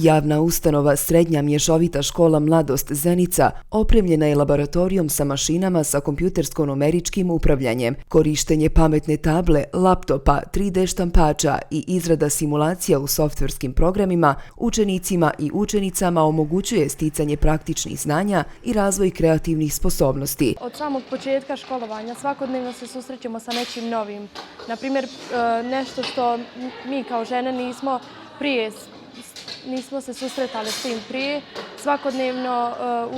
Javna ustanova Srednja mješovita škola Mladost Zenica opremljena je laboratorijom sa mašinama sa kompjutersko-numeričkim upravljanjem. Korištenje pametne table, laptopa, 3D štampača i izrada simulacija u softverskim programima učenicima i učenicama omogućuje sticanje praktičnih znanja i razvoj kreativnih sposobnosti. Od samog početka školovanja svakodnevno se susrećemo sa nečim novim. Naprimjer, nešto što mi kao žene nismo se susretali s tim prije. Svakodnevno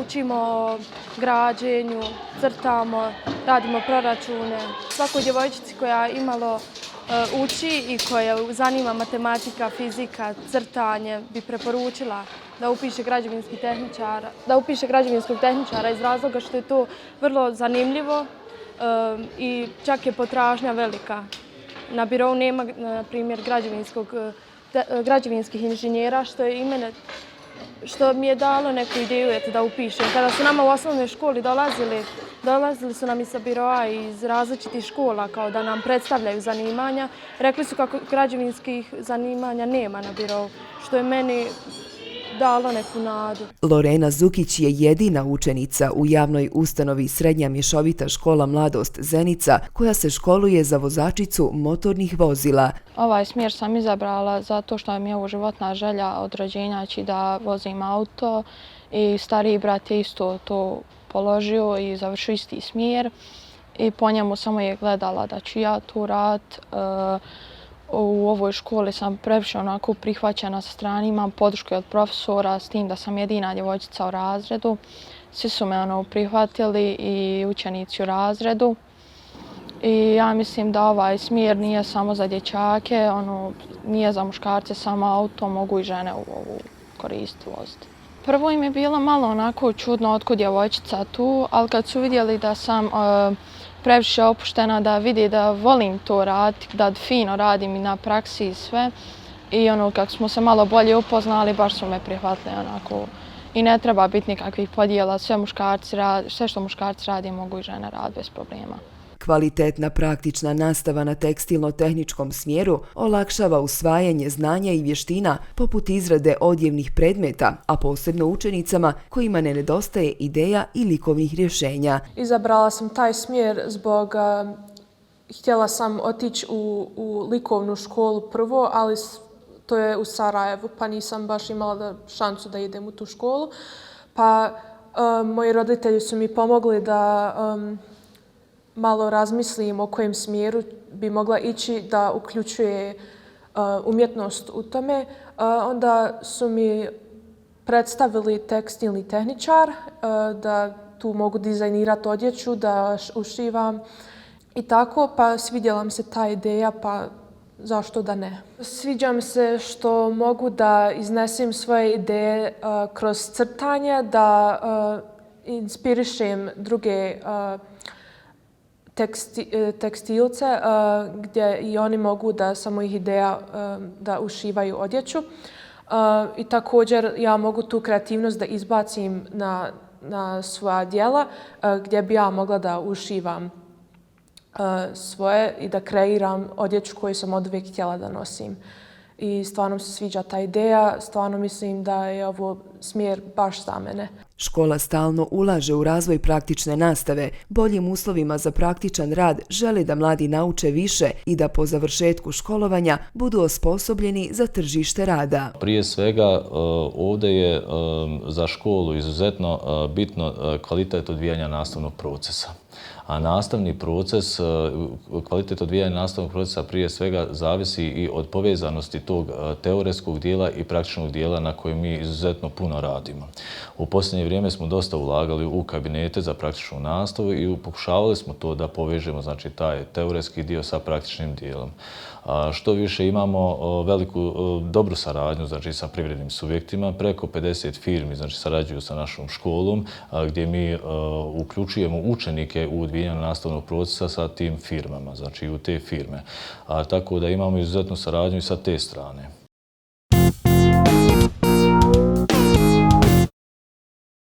učimo o građenju, crtamo, radimo proračune. Svakoj djevojčici koja imalo uči i koja zanima matematika, fizika, crtanje bi preporučila da upiše građevinskog tehničara iz razloga što je to vrlo zanimljivo i čak je potražnja velika. Na birou nema, na primjer, građevinskih inženjera, što mi je dalo neku ideju da upišem. Kada su nama u osnovnoj školi dolazili su nam i sa biroa iz različitih škola kao da nam predstavljaju zanimanja. Rekli su kako građevinskih zanimanja nema na birou, što je meni dalo neku nadu. Lorena Zukić je jedina učenica u javnoj ustanovi Srednja mješovita škola Mladost Zenica koja se školuje za vozačicu motornih vozila. Ovaj smjer sam izabrala zato što mi je ovo životna želja od rođenja da vozim auto i stariji brat je isto to položio i završio isti smjer i po njemu samo je gledala da ću ja to raditi. U ovoj školi sam previše onako prihvaćena sa strane, imam podršku od profesora s tim da sam jedina djevojčica u razredu. Svi su me prihvatili i učenici u razredu. I ja mislim da ovaj smjer nije samo za dječake, nije za muškarce, samo auto, mogu i žene u ovu koristiti voziti. Prvo im je bilo malo onako čudno otkud djevojčica tu, ali kad su vidjeli da sam previše opuštena, da vidi da volim to raditi, da fino radim i na praksi i sve. I kako smo se malo bolje upoznali, baš su me prihvatili onako. I ne treba biti nikakvih podjela, sve što muškarci radi mogu i žene raditi bez problema. Kvalitetna praktična nastava na tekstilno-tehničkom smjeru olakšava usvajanje znanja i vještina poput izrade odjevnih predmeta, a posebno učenicama kojima ne nedostaje ideja i likovnih rješenja. Izabrala sam taj smjer zbog htjela sam otići u likovnu školu prvo, ali to je u Sarajevu, pa nisam baš imala šansu da idem u tu školu. Pa moji roditelji su mi pomogli da malo razmislim o kojem smjeru bi mogla ići da uključuje umjetnost u tome. Onda su mi predstavili tekstilni tehničar, da tu mogu dizajnirati odjeću, da ušivam i tako, pa svidjela mi se ta ideja, pa zašto da ne. Sviđa mi se što mogu da iznesem svoje ideje kroz crtanje, da inspirišem druge tekstilce gdje i oni mogu da sa mojih ideja da ušivaju odjeću. I također ja mogu tu kreativnost da izbacim na svoja djela gdje bi ja mogla da ušivam svoje i da kreiram odjeću koju sam oduvijek htjela da nosim. I stvarno se sviđa ta ideja, stvarno mislim da je ovo smjer baš za mene. Škola stalno ulaže u razvoj praktične nastave, boljim uslovima za praktičan rad žele da mladi nauče više i da po završetku školovanja budu osposobljeni za tržište rada. Prije svega ovdje je za školu izuzetno bitno kvalitet odvijanja nastavnog procesa. A nastavni proces, kvalitet odvijanja nastavnog procesa prije svega zavisi i od povezanosti tog teoretskog dijela i praktičnog dijela na kojem mi izuzetno puno radimo. U posljednje vrijeme smo dosta ulagali u kabinete za praktičnu nastavu i pokušavali smo to da povežemo, znači, taj teoretski dio sa praktičnim dijelom. Što više imamo veliku dobru saradnju, znači, sa privrednim subjektima, preko 50 firmi, znači, sarađuju sa našom školom gdje mi uključujemo učenike u odvijanju nastavnog procesa sa tim firmama, znači u te firme. Tako da imamo izuzetnu saradnju i sa te strane.